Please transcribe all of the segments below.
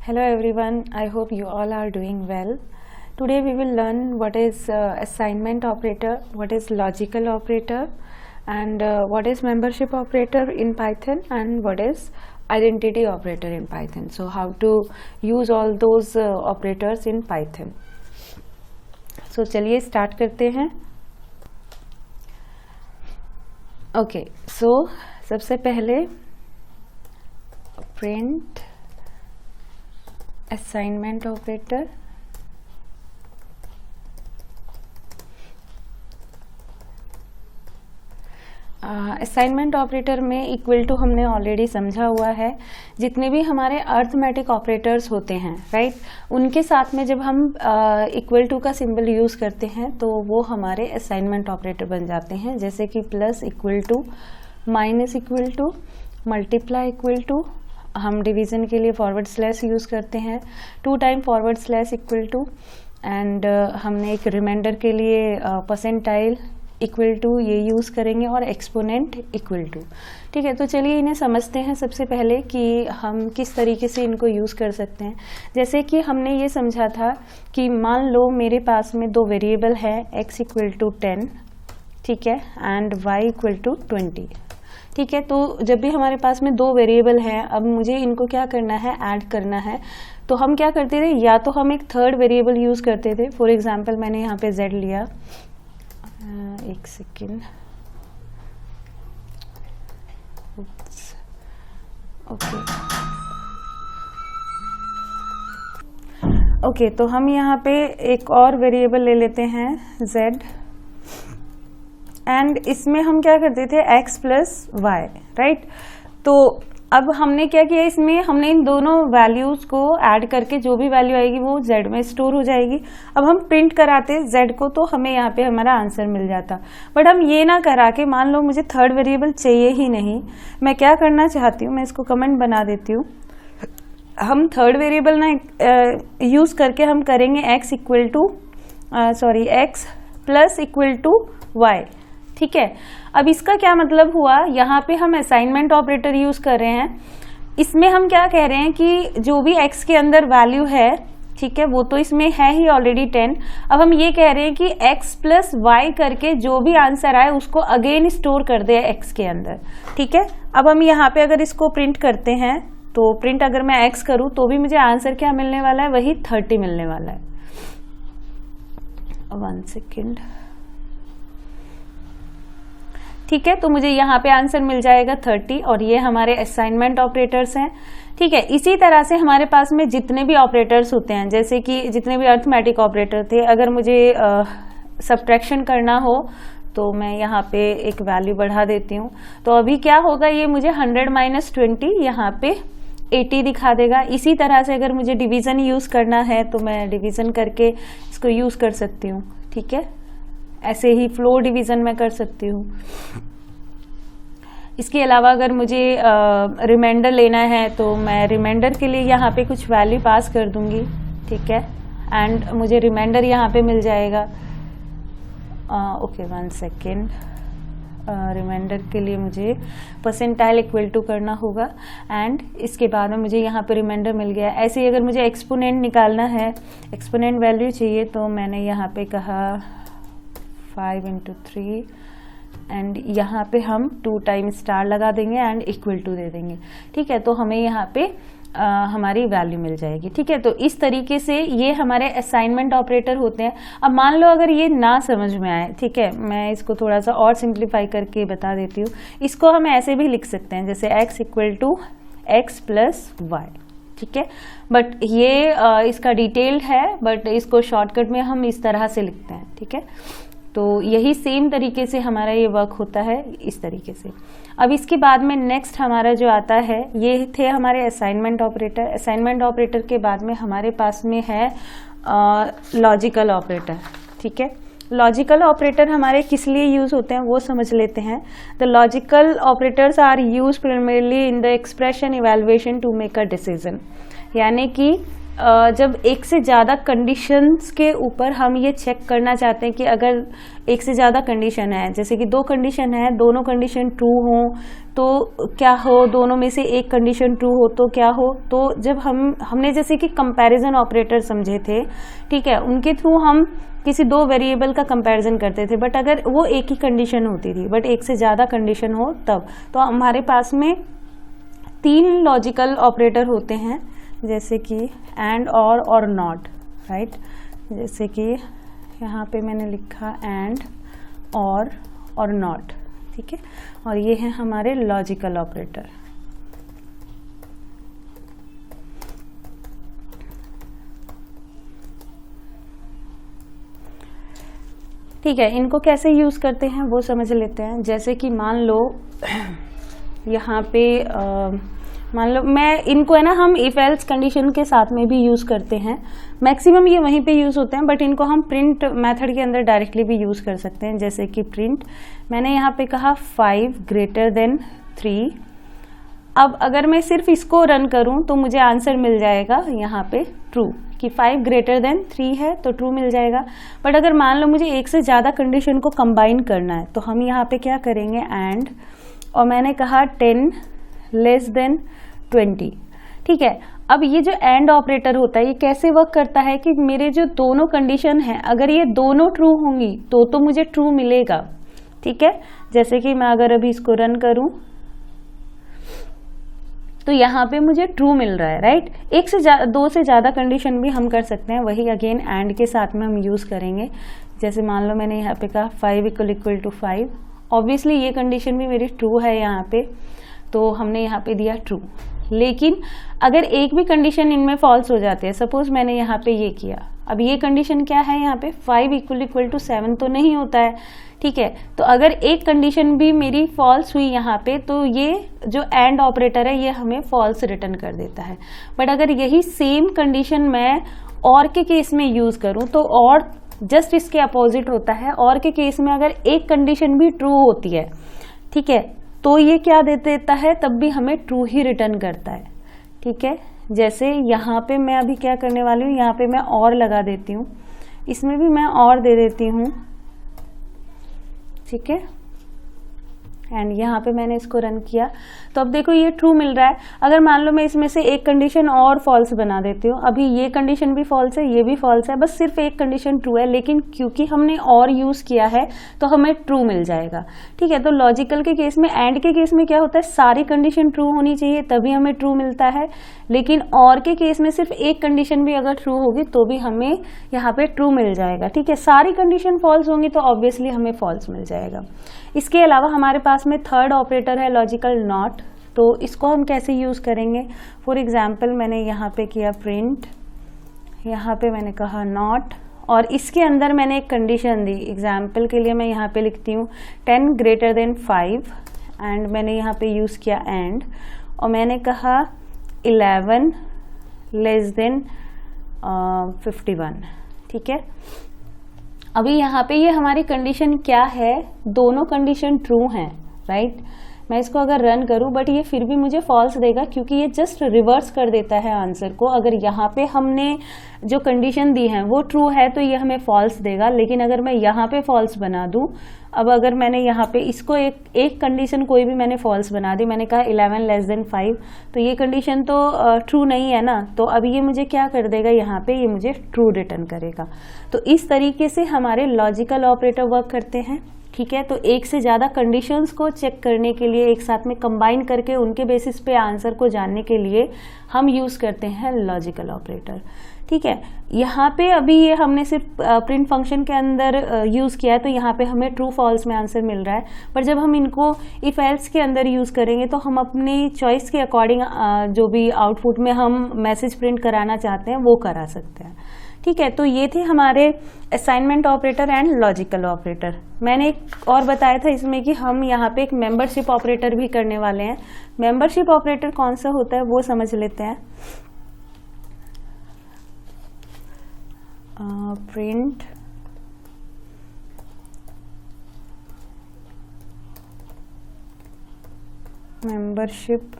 Hello everyone, I hope you all are doing well. Today we will learn what is assignment operator, what is logical operator, and what is membership operator in Python, and what is identity operator in Python. So how to use all those operators in Python. So चलिए start करते हैं. Okay, so सबसे पहले print assignment operator. Assignment operator में equal to हमने already समझा हुआ है. जितने भी हमारे अर्थमेटिक ऑपरेटर्स होते हैं राइट, उनके साथ में जब हम इक्वल टू का सिंबल यूज़ करते हैं तो वो हमारे असाइनमेंट ऑपरेटर बन जाते हैं. जैसे कि plus equal to, minus equal to, multiply equal to. हम डिवीज़न के लिए फॉरवर्ड स्लैश यूज़ करते हैं, 2 time forward slash equal to. And हमने एक रिमाइंडर के लिए परसेंटाइल इक्वल टू ये यूज़ करेंगे, और एक्सपोनेंट इक्वल टू. ठीक है, तो चलिए इन्हें समझते हैं सबसे पहले कि हम किस तरीके से इनको यूज़ कर सकते हैं. जैसे कि हमने ये समझा था कि मान लो मेरे पास में 2 वेरिएबल है, x इक्वल टू 10, ठीक है, एंड y इक्वल टू 20. ठीक है, तो जब भी हमारे पास में 2 वेरिएबल हैं, अब मुझे इनको क्या करना है, ऐड करना है. तो हम क्या करते थे, या तो हम एक थर्ड वेरिएबल यूज़ करते थे. फॉर एग्जांपल मैंने यहाँ पे z लिया. एक सेकेंड. ओके, तो हम यहाँ पे एक और वेरिएबल ले लेते हैं z, एंड इसमें हम क्या करते थे, x प्लस वाई, राइट. तो अब हमने क्या किया, इसमें हमने इन दोनों वैल्यूज को ऐड करके जो भी वैल्यू आएगी वो z में स्टोर हो जाएगी. अब हम प्रिंट कराते z को तो हमें यहाँ पे हमारा आंसर मिल जाता. बट हम ये ना करा के, मान लो मुझे थर्ड वेरिएबल चाहिए ही नहीं, मैं क्या करना चाहती हूँ, मैं इसको कमेंट बना देती हूँ. हम थर्ड वेरिएबल ना यूज करके हम करेंगे x equal to x plus equal to y. ठीक है, अब इसका क्या मतलब हुआ, यहाँ पे हम असाइनमेंट ऑपरेटर यूज कर रहे हैं. इसमें हम क्या कह रहे हैं कि जो भी x के अंदर वैल्यू है, ठीक है, वो तो इसमें है ही ऑलरेडी 10. अब हम ये कह रहे हैं कि x प्लस वाई करके जो भी आंसर आए उसको अगेन स्टोर कर दे x के अंदर. ठीक है, अब हम यहाँ पे अगर इसको प्रिंट करते हैं, तो प्रिंट अगर मैं x करूँ तो भी मुझे आंसर क्या मिलने वाला है, वही 30 मिलने वाला है. 1 सेकेंड. ठीक है, तो मुझे यहाँ पे आंसर मिल जाएगा 30, और ये हमारे असाइनमेंट ऑपरेटर्स हैं. ठीक है, इसी तरह से हमारे पास में जितने भी ऑपरेटर्स होते हैं, जैसे कि जितने भी अर्थमेटिक ऑपरेटर थे, अगर मुझे सब्ट्रैक्शन करना हो तो मैं यहाँ पे एक वैल्यू बढ़ा देती हूँ. तो अभी क्या होगा, ये मुझे 100 माइनस 20 यहाँ पे 80 दिखा देगा. इसी तरह से अगर मुझे डिवीज़न यूज़ करना है तो मैं डिवीज़न करके इसको यूज़ कर सकती हूँ. ठीक है, ऐसे ही फ्लोर डिवीज़न में कर सकती हूँ. इसके अलावा अगर मुझे रिमाइंडर लेना है तो मैं रिमाइंडर के लिए यहाँ पे कुछ वैल्यू पास कर दूँगी. ठीक है, एंड मुझे रिमाइंडर यहाँ पे मिल जाएगा. Okay, 1 second. रिमाइंडर के लिए मुझे परसेंटाइल इक्वल टू करना होगा, एंड इसके बाद में मुझे यहाँ पे रिमाइंडर मिल गया. ऐसे ही अगर मुझे एक्सपोनेंट निकालना है, एक्सपोनेंट वैल्यू चाहिए, तो मैंने यहाँ पे कहा 5 × 3, एंड यहाँ पे हम 2 टाइम स्टार लगा देंगे एंड इक्वल टू दे देंगे. ठीक है, तो हमें यहाँ पे हमारी वैल्यू मिल जाएगी. ठीक है, तो इस तरीके से ये हमारे असाइनमेंट ऑपरेटर होते हैं. अब मान लो अगर ये ना समझ में आए, ठीक है, मैं इसको थोड़ा सा और सिंप्लीफाई करके बता देती हूँ. इसको हम ऐसे भी लिख सकते हैं, जैसे x equal to x plus Y. ठीक है, बट ये इसका डिटेल्ड है, बट इसको शॉर्टकट में हम इस तरह से लिखते हैं. ठीक है, तो यही सेम तरीके से हमारा ये वर्क होता है, इस तरीके से. अब इसके बाद में नेक्स्ट हमारा जो आता है, ये थे हमारे असाइनमेंट ऑपरेटर. असाइनमेंट ऑपरेटर के बाद में हमारे पास में है लॉजिकल ऑपरेटर. ठीक है, लॉजिकल ऑपरेटर हमारे किस लिए यूज होते हैं वो समझ लेते हैं. The logical operators are use primarily in the expression evaluation to make a decision. यानी कि जब एक से ज़्यादा कंडीशंस के ऊपर हम ये चेक करना चाहते हैं कि अगर एक से ज़्यादा कंडीशन है, जैसे कि 2 कंडीशन है, दोनों कंडीशन ट्रू हो तो क्या हो, दोनों में से एक कंडीशन ट्रू हो तो क्या हो। तो जब हमने जैसे कि कंपैरिजन ऑपरेटर समझे थे, ठीक है, उनके थ्रू हम किसी 2 वेरिएबल का कंपैरिजन करते थे, बट अगर वो एक ही कंडीशन होती थी, बट एक से ज़्यादा कंडीशन हो तब, तो हमारे पास में 3 लॉजिकल ऑपरेटर होते हैं, जैसे कि एंड, और नॉट, राइट। जैसे कि यहाँ पे मैंने लिखा एंड, और नॉट, ठीक है, और ये हैं हमारे लॉजिकल ऑपरेटर। ठीक है, इनको कैसे यूज़ करते हैं वो समझ लेते हैं। जैसे कि मान लो यहाँ पे मान लो मैं इनको है ना, हम इफ एल्स कंडीशन के साथ में भी यूज़ करते हैं, मैक्सिमम ये वहीं पे यूज़ होते हैं, बट इनको हम प्रिंट मेथड के अंदर डायरेक्टली भी यूज़ कर सकते हैं। जैसे कि प्रिंट, मैंने यहाँ पे कहा 5 ग्रेटर देन 3। अब अगर मैं सिर्फ इसको रन करूँ तो मुझे आंसर मिल जाएगा यहाँ पे ट्रू, कि 5 ग्रेटर देन 3 है तो ट्रू मिल जाएगा। बट अगर मान लो मुझे एक से ज़्यादा कंडीशन को कंबाइन करना है, तो हम यहाँ पे क्या करेंगे, एंड, और मैंने कहा 10 लेस देन 20, ठीक है। अब ये जो एंड ऑपरेटर होता है, ये कैसे वर्क करता है कि मेरे जो दोनों कंडीशन है, अगर ये दोनों ट्रू होंगी तो मुझे ट्रू मिलेगा, ठीक है। जैसे कि मैं अगर अभी इसको रन करूं तो यहाँ पे मुझे ट्रू मिल रहा है, राइट। 2 से ज़्यादा कंडीशन भी हम कर सकते हैं, वही अगेन एंड के साथ में हम यूज़ करेंगे। जैसे मान लो मैंने यहाँ पे कहा 5 इक्वल टू 5, ऑब्वियसली ये कंडीशन भी मेरी ट्रू है यहाँ पे, तो हमने यहाँ पे दिया ट्रू। लेकिन अगर एक भी कंडीशन इनमें फॉल्स हो जाती है, सपोज मैंने यहाँ पे ये किया, अब ये कंडीशन क्या है यहाँ पे, 5 इक्वल टू 7 तो नहीं होता है, ठीक है। तो अगर एक कंडीशन भी मेरी फॉल्स हुई यहाँ पे, तो ये जो एंड ऑपरेटर है ये हमें फॉल्स रिटर्न कर देता है। बट अगर यही सेम कंडीशन मैं और के केस में यूज करूँ तो और जस्ट इसके अपोजिट होता है। और के केस में अगर एक कंडीशन भी ट्रू होती है, ठीक है, तो ये क्या दे देता है, तब भी हमें ट्रू ही रिटर्न करता है, ठीक है। जैसे यहाँ पे मैं अभी क्या करने वाली हूँ, यहाँ पे मैं और लगा देती हूँ, इसमें भी मैं और दे देती हूँ, ठीक है। एंड यहाँ पे मैंने इसको रन किया तो अब देखो ये ट्रू मिल रहा है। अगर मान लो मैं इसमें से एक कंडीशन और फॉल्स बना देती हूँ, अभी ये कंडीशन भी फॉल्स है, ये भी फॉल्स है, बस सिर्फ एक कंडीशन ट्रू है, लेकिन क्योंकि हमने और यूज किया है तो हमें ट्रू मिल जाएगा, ठीक है। तो लॉजिकल के केस में, एंड के केस में क्या होता है, सारी कंडीशन ट्रू होनी चाहिए तभी हमें ट्रू मिलता है, लेकिन और के केस में सिर्फ एक कंडीशन भी अगर ट्रू होगी तो भी हमें यहाँ पे ट्रू मिल जाएगा, ठीक है। सारी कंडीशन फॉल्स होंगी तो ऑब्वियसली हमें फॉल्स मिल जाएगा। इसके अलावा हमारे पास में थर्ड ऑपरेटर है लॉजिकल नॉट, तो इसको हम कैसे यूज करेंगे। फॉर एग्जाम्पल मैंने यहाँ पे किया प्रिंट, यहाँ पे मैंने कहा नॉट, और इसके अंदर मैंने एक कंडीशन दी। एग्जाम्पल के लिए मैं यहाँ पे लिखती हूँ 10 ग्रेटर देन 5, एंड मैंने यहाँ पे यूज किया एंड, और मैंने कहा 11 लेस देन 51, ठीक है। अभी यहाँ पे ये हमारी कंडीशन क्या है, दोनों कंडीशन ट्रू हैं, राइट। मैं इसको अगर रन करूँ बट ये फिर भी मुझे फॉल्स देगा, क्योंकि ये जस्ट रिवर्स कर देता है आंसर को। अगर यहाँ पे हमने जो कंडीशन दी है वो ट्रू है तो ये हमें फॉल्स देगा, लेकिन अगर मैं यहाँ पे फॉल्स बना दूँ, अब अगर मैंने यहाँ पे इसको एक कंडीशन कोई भी मैंने फॉल्स बना दी, मैंने कहा 11 लेस देन 5, तो ये कंडीशन तो ट्रू नहीं है ना, तो अब ये मुझे क्या कर देगा, यहाँ पे ये मुझे ट्रू रिटर्न करेगा। तो इस तरीके से हमारे लॉजिकल ऑपरेटर वर्क करते हैं, ठीक है। तो एक से ज़्यादा कंडीशंस को चेक करने के लिए, एक साथ में कंबाइन करके उनके बेसिस पे आंसर को जानने के लिए हम यूज़ करते हैं लॉजिकल ऑपरेटर, ठीक है। यहाँ पे अभी ये हमने सिर्फ प्रिंट फंक्शन के अंदर यूज़ किया है, तो यहाँ पे हमें ट्रू फॉल्स में आंसर मिल रहा है। पर जब हम इनको इफ एल्स के अंदर यूज़ करेंगे तो हम अपनी चॉइस के अकॉर्डिंग जो भी आउटपुट में हम मैसेज प्रिंट कराना चाहते हैं वो करा सकते हैं, ठीक है। तो ये थे हमारे assignment operator and logical operator. मैंने एक और बताया था इसमें कि हम यहाँ पे एक मेंबरशिप ऑपरेटर भी करने वाले हैं। मेंबरशिप ऑपरेटर कौन सा होता है वो समझ लेते हैं। Print membership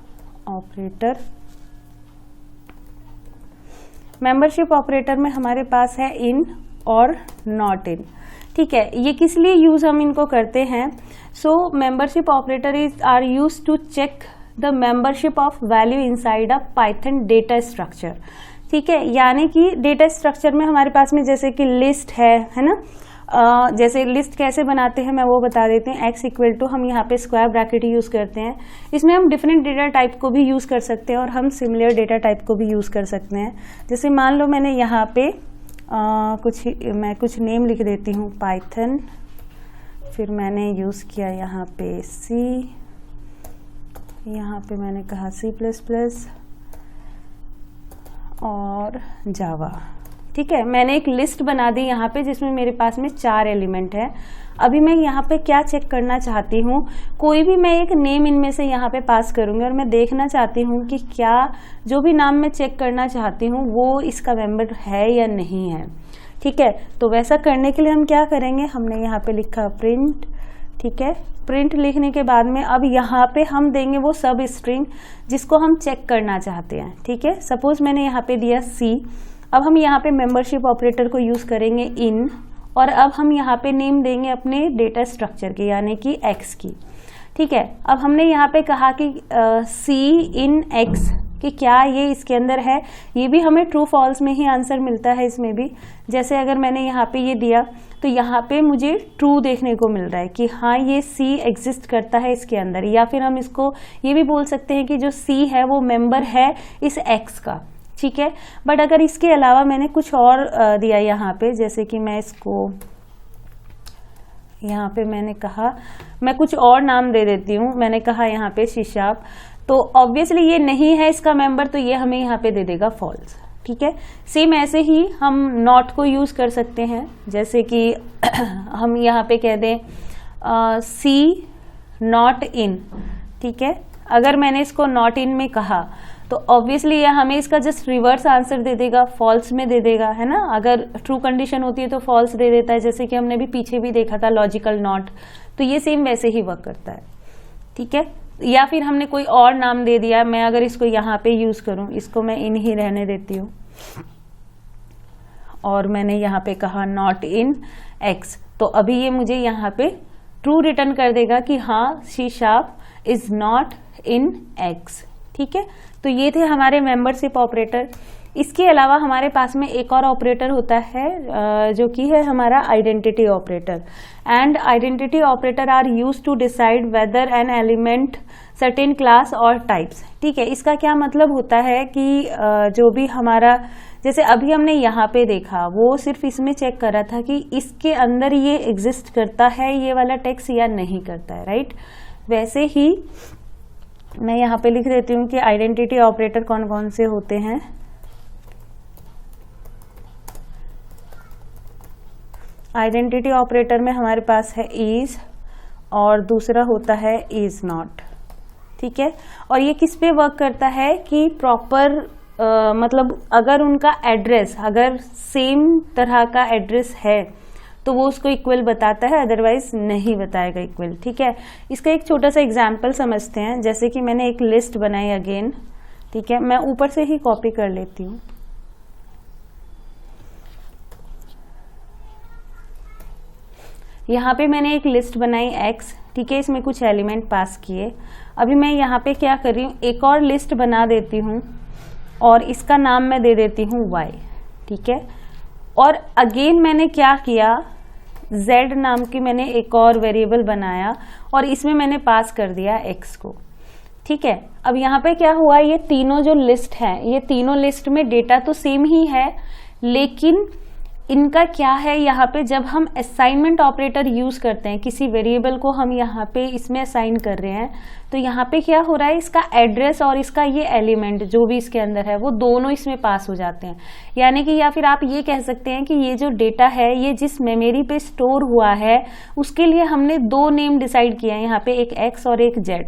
operator, membership operator में हमारे पास है इन और नॉट इन। ठीक है, ये किस लिए यूज हम इनको करते हैं? So membership operator are use to check the membership of value inside a Python data structure. ठीक है, यानी कि डेटा स्ट्रक्चर में हमारे पास में जैसे कि लिस्ट है ना, जैसे लिस्ट कैसे बनाते हैं मैं वो बता देते हैं। x इक्वल टू, हम यहाँ पे स्क्वायर ब्रैकेट यूज करते हैं। इसमें हम डिफरेंट डेटा टाइप को भी यूज कर सकते हैं और हम सिमिलर डेटा टाइप को भी यूज कर सकते हैं। जैसे मान लो मैंने यहाँ पे मैं कुछ नेम लिख देती हूँ, पाइथन, फिर मैंने यूज किया यहाँ पे C, यहाँ पे मैंने कहा C++ और जावा। ठीक है, मैंने एक लिस्ट बना दी यहाँ पे जिसमें मेरे पास में 4 एलिमेंट है। अभी मैं यहाँ पे क्या चेक करना चाहती हूँ, कोई भी मैं एक नेम इनमें से यहाँ पे पास करूँगी और मैं देखना चाहती हूँ कि क्या जो भी नाम मैं चेक करना चाहती हूँ वो इसका मेंबर है या नहीं है। ठीक है, तो वैसा करने के लिए हम क्या करेंगे, हमने यहाँ पे लिखा प्रिंट। ठीक है, प्रिंट लिखने के बाद में अब यहाँ पे हम देंगे वो सब स्ट्रिंग जिसको हम चेक करना चाहते हैं। ठीक है, सपोज मैंने यहाँ पे दिया C। अब हम यहाँ पे मेंबरशिप ऑपरेटर को यूज करेंगे इन, और अब हम यहाँ पे नेम देंगे अपने डेटा स्ट्रक्चर के, यानी कि x की। ठीक है, अब हमने यहाँ पे कहा कि C इन x कि क्या ये इसके अंदर है। ये भी हमें ट्रू फॉल्स में ही आंसर मिलता है इसमें भी। जैसे अगर मैंने यहाँ पे ये दिया तो यहाँ पे मुझे ट्रू देखने को मिल रहा है कि हाँ ये C एग्जिस्ट करता है इसके अंदर, या फिर हम इसको ये भी बोल सकते हैं कि जो C है वो मेंबर है इस x का। ठीक है, बट अगर इसके अलावा मैंने कुछ और दिया यहाँ पे, जैसे कि मैं इसको यहाँ पे मैंने कहा मैं कुछ और नाम दे देती हूँ, मैंने कहा यहाँ पे शीशाब, तो ऑब्वियसली ये नहीं है इसका मेंबर, तो ये हमें यहाँ पे दे देगा फॉल्स। ठीक है, सेम ऐसे ही हम नॉट को यूज कर सकते हैं, जैसे कि हम यहाँ पे कह दें C नॉट इन। ठीक है, अगर मैंने इसको नॉट इन में कहा तो ऑब्वियसली यह हमें इसका जस्ट रिवर्स आंसर दे देगा, फॉल्स में दे देगा, है ना। अगर ट्रू कंडीशन होती है तो फॉल्स दे देता है, जैसे कि हमने भी पीछे भी देखा था लॉजिकल नॉट, तो ये सेम वैसे ही वर्क करता है। ठीक है, या फिर हमने कोई और नाम दे दिया, मैं अगर इसको यहाँ पे यूज करूँ, इसको मैं इन ही रहने देती हूँ और मैंने यहाँ पे कहा नॉट इन x, तो अभी ये मुझे यहाँ पे ट्रू रिटर्न कर देगा कि हाँ C sharp is not in x। ठीक है, तो ये थे हमारे मेंबरशिप ऑपरेटर। इसके अलावा हमारे पास में एक और ऑपरेटर होता है जो कि है हमारा identity operator. And identity operator are used to decide whether an element certain class और टाइप्स। ठीक है, इसका क्या मतलब होता है कि जो भी हमारा, जैसे अभी हमने यहाँ पे देखा, वो सिर्फ इसमें चेक कर रहा था कि इसके अंदर ये एग्जिस्ट करता है ये वाला टेक्स्ट या नहीं करता है, राइट। वैसे ही मैं यहाँ पे लिख देती हूँ कि आइडेंटिटी ऑपरेटर कौन कौन से होते हैं। आइडेंटिटी ऑपरेटर में हमारे पास है इज और दूसरा होता है इज नॉट। ठीक है, और ये किस पे वर्क करता है कि प्रॉपर मतलब अगर उनका एड्रेस अगर सेम तरह का एड्रेस है तो वो उसको इक्वल बताता है, अदरवाइज नहीं बताएगा इक्वल। ठीक है, इसका एक छोटा सा एग्जाम्पल समझते हैं। जैसे कि मैंने एक लिस्ट बनाई अगेन, ठीक है, मैं ऊपर से ही कॉपी कर लेती हूँ। यहाँ पे मैंने एक लिस्ट बनाई x, ठीक है, इसमें कुछ एलिमेंट पास किए। अभी मैं यहाँ पे क्या कर रही हूँ, एक और लिस्ट बना देती हूँ और इसका नाम मैं दे देती हूँ y। ठीक है, और अगेन मैंने क्या किया, z नाम की मैंने एक और वेरिएबल बनाया और इसमें मैंने पास कर दिया x को। ठीक है, अब यहाँ पे क्या हुआ, ये तीनों जो लिस्ट है, ये तीनों लिस्ट में डेटा तो सेम ही है, लेकिन इनका क्या है, यहाँ पे जब हम असाइनमेंट ऑपरेटर यूज करते हैं, किसी वेरिएबल को हम यहाँ पे इसमें असाइन कर रहे हैं, तो यहाँ पे क्या हो रहा है, इसका एड्रेस और इसका ये एलिमेंट जो भी इसके अंदर है वो दोनों इसमें पास हो जाते हैं। यानी कि या फिर आप ये कह सकते हैं कि ये जो डेटा है ये जिस मेमोरी पे स्टोर हुआ है उसके लिए हमने दो नेम डिसाइड किया है, यहाँ पे एक x और एक z।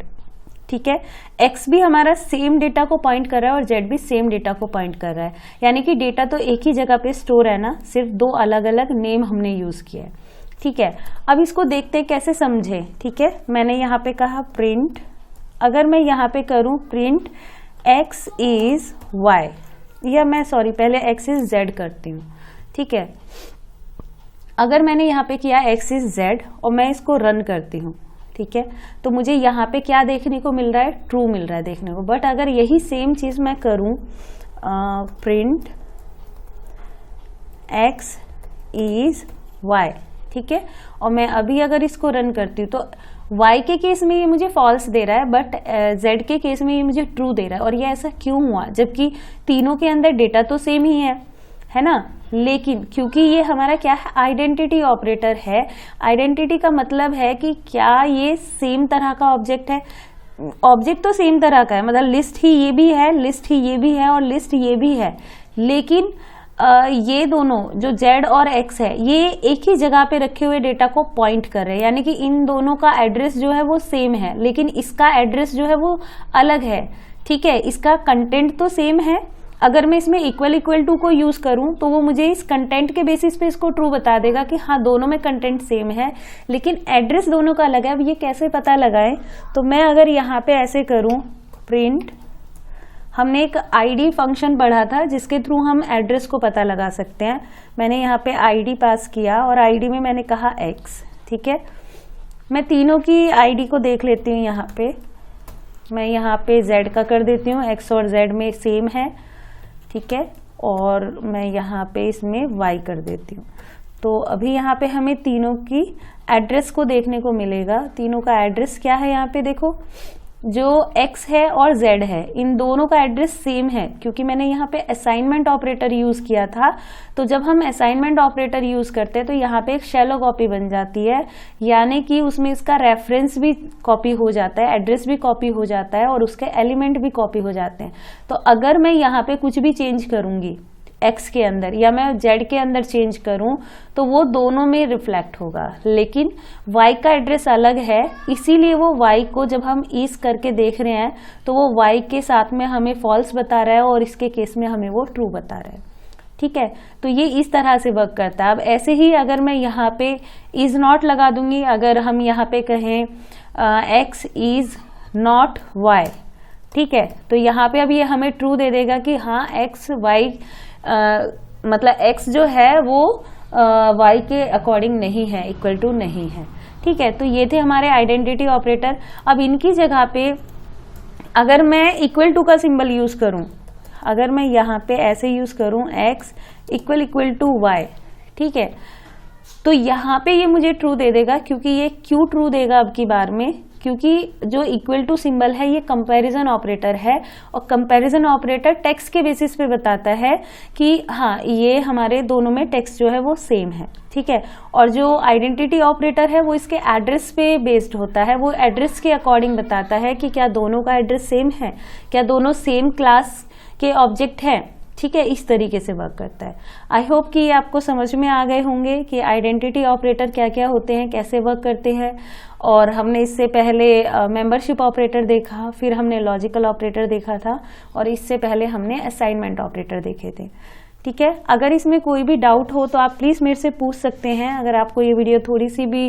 ठीक है, x भी हमारा सेम डेटा को पॉइंट कर रहा है और z भी सेम डेटा को पॉइंट कर रहा है, यानी कि डेटा तो एक ही जगह पे स्टोर है ना, सिर्फ दो अलग अलग नेम हमने यूज किया है। ठीक है, अब इसको देखते हैं कैसे समझे। ठीक है, मैंने यहाँ पे कहा प्रिंट, अगर मैं यहाँ पे करूँ प्रिंट x इज y, या मैं सॉरी पहले x इज z करती हूँ, ठीक है। अगर मैंने यहाँ पे किया x इज z और मैं इसको रन करती हूँ, ठीक है, तो मुझे यहाँ पे क्या देखने को मिल रहा है, ट्रू मिल रहा है देखने को। बट अगर यही सेम चीज़ मैं करूँ प्रिंट x इज y, ठीक है, और मैं अभी अगर इसको रन करती हूँ तो y के केस में ये मुझे फॉल्स दे रहा है, बट z के केस में ये मुझे ट्रू दे रहा है। और ये ऐसा क्यों हुआ, जबकि तीनों के अंदर डेटा तो सेम ही है ना। लेकिन क्योंकि ये हमारा क्या है, आइडेंटिटी ऑपरेटर है। आइडेंटिटी का मतलब है कि क्या ये सेम तरह का ऑब्जेक्ट है। ऑब्जेक्ट तो सेम तरह का है, मतलब लिस्ट ही ये भी है, लिस्ट ही ये भी है और लिस्ट ये भी है, लेकिन ये दोनों जो z और x है ये एक ही जगह पे रखे हुए डेटा को पॉइंट कर रहे हैं, यानी कि इन दोनों का एड्रेस जो है वो सेम है, लेकिन इसका एड्रेस जो है वो अलग है, ठीक है। इसका कंटेंट तो सेम है। अगर मैं इसमें इक्वल टू को यूज करूं तो वो मुझे इस कंटेंट के बेसिस पे इसको ट्रू बता देगा कि हाँ दोनों में कंटेंट सेम है, लेकिन एड्रेस दोनों का अलग है। अब ये कैसे पता लगाएं, तो मैं अगर यहाँ पे ऐसे करूं प्रिंट, हमने एक id फंक्शन पढ़ा था जिसके थ्रू हम एड्रेस को पता लगा सकते हैं। मैंने यहाँ पे id पास किया और id में मैंने कहा x, ठीक है। मैं तीनों की id को देख लेती हूँ। यहाँ पे मैं यहाँ पे z का कर देती हूँ, x और z में सेम है, ठीक है, और मैं यहाँ पे इसमें y कर देती हूँ। तो अभी यहाँ पे हमें तीनों की एड्रेस को देखने को मिलेगा। तीनों का एड्रेस क्या है, यहाँ पे देखो, जो x है और z है इन दोनों का एड्रेस सेम है, क्योंकि मैंने यहाँ पे असाइनमेंट ऑपरेटर यूज किया था। तो जब हम असाइनमेंट ऑपरेटर यूज करते हैं तो यहाँ पे एक शैलो कॉपी बन जाती है, यानी कि उसमें इसका रेफरेंस भी कॉपी हो जाता है, एड्रेस भी कॉपी हो जाता है और उसके एलिमेंट भी कॉपी हो जाते हैं। तो अगर मैं यहाँ पे कुछ भी चेंज करूंगी x के अंदर या मैं z के अंदर चेंज करूं तो वो दोनों में रिफ्लेक्ट होगा, लेकिन y का एड्रेस अलग है, इसीलिए वो y को जब हम इस करके देख रहे हैं तो वो y के साथ में हमें फॉल्स बता रहा है और इसके केस में हमें वो ट्रू बता रहा है, ठीक है। तो ये इस तरह से वर्क करता है। अब ऐसे ही अगर मैं यहाँ पे इज नॉट लगा दूंगी, अगर हम यहाँ पे कहें x इज नॉट y, ठीक है, तो यहाँ पे अब ये हमें ट्रू दे देगा कि हाँ x y मतलब x जो है वो y के अकॉर्डिंग नहीं है, इक्वल टू नहीं है, ठीक है। तो ये थे हमारे आइडेंटिटी ऑपरेटर। अब इनकी जगह पे अगर मैं इक्वल टू का सिंबल यूज करूं, अगर मैं यहाँ पे ऐसे यूज करूं x इक्वल टू y, ठीक है, तो यहाँ पे ये मुझे ट्रू दे देगा। क्योंकि ये क्यों ट्रू देगा अब की बार में, क्योंकि जो इक्वल टू सिंबल है ये कंपैरिजन ऑपरेटर है और कंपैरिजन ऑपरेटर टेक्स्ट के बेसिस पे बताता है कि हाँ ये हमारे दोनों में टेक्स्ट जो है वो सेम है, ठीक है। और जो आइडेंटिटी ऑपरेटर है वो इसके एड्रेस पे बेस्ड होता है, वो एड्रेस के अकॉर्डिंग बताता है कि क्या दोनों का एड्रेस सेम है, क्या दोनों सेम क्लास के ऑब्जेक्ट हैं, ठीक है। इस तरीके से वर्क करता है। आई होप कि ये आपको समझ में आ गए होंगे कि आइडेंटिटी ऑपरेटर क्या क्या होते हैं, कैसे वर्क करते हैं। और हमने इससे पहले मेंबरशिप ऑपरेटर देखा, फिर हमने लॉजिकल ऑपरेटर देखा था और इससे पहले हमने असाइनमेंट ऑपरेटर देखे थे, ठीक है। अगर इसमें कोई भी डाउट हो तो आप प्लीज़ मेरे से पूछ सकते हैं। अगर आपको ये वीडियो थोड़ी सी भी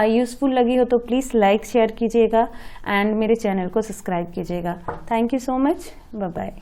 यूज़फुल लगी हो तो प्लीज़ लाइक शेयर कीजिएगा एंड मेरे चैनल को सब्सक्राइब कीजिएगा। Thank you so much, bye bye.